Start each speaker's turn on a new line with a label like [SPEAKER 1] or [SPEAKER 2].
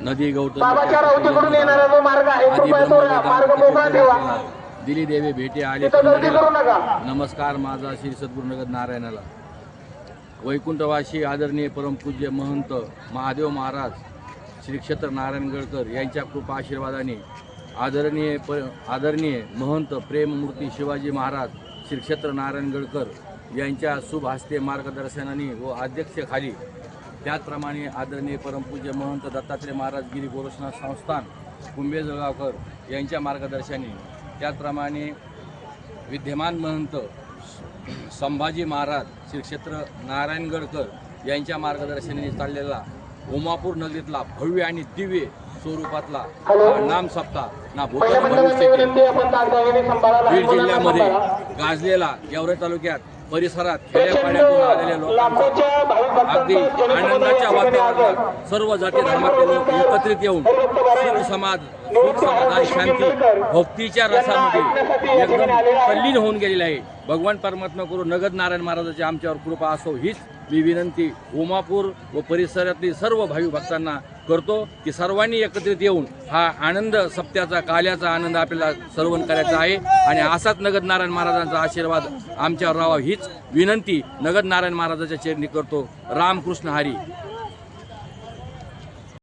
[SPEAKER 1] नदी गौतम
[SPEAKER 2] बाबाच्या रावतीकडून येणारा जो मार्ग आहे कृपया तो मार्ग मोकळा ठेवा.
[SPEAKER 1] दिली देवे भेटे आले
[SPEAKER 2] तिथं गर्दी करू नका.
[SPEAKER 1] नमस्कार माझा श्री सद्गुरू नगद नारायणाला. वैकुंठवासी आदरणीय परमपूज्य महंत महादेव महाराज श्री क्षेत्र नारायणगडकर यांच्या कृपा आशीर्वादाने आदरणीय महंत प्रेममूर्ती शिवाजी महाराज श्री क्षेत्र नारायणगडकर यांच्या शुभ हस्ते मार्गदर्शनाने व अध्यक्षतेखाली, त्याचप्रमाणे आदरणीय परमपूज्य महंत दत्तात्रय महाराज गिरी गोरक्षनाथ संस्थान कुंभे जळगावकर यांच्या मार्गदर्शनाने, त्याचप्रमाणे विद्यमान महंत संभाजी महाराज श्री क्षेत्र नारायणगडकर यांच्या मार्गदर्शनाने चाललेला उमापूर नगरीतला भव्य आणि दिव्य स्वरूपातला नाम सप्ताह ना भूतान भविष्य बीड जिल्ह्यामध्ये गाजलेला गेवराई तालुक्यात परिसरात खेड्यापाड्यातून आलेल्या लोकांचा अगदी आनंदाच्या वातावरणात सर्व जाती धर्मातील लोक एकत्रित येऊन सुख समाधान शांती भक्तीच्या रसामध्ये एकदम तल्लीन होऊन गेलेले आहे. भगवान परमात्मा करू नगद नारायण महाराजाची आमच्यावर कृपा असो हीच मी विनंती उमापूर व परिसरातील सर्व भावी भक्तांना करतो की सर्वांनी एकत्रित येऊन हा आनंद सप्त्याचा काल्याचा आनंद आपल्याला सर्वण करायचा आहे आणि असाच नगद नारायण महाराजांचा आशीर्वाद आमच्यावर राहावा हीच विनंती नगद नारायण महाराजाच्या चरणी करतो. रामकृष्ण हरी.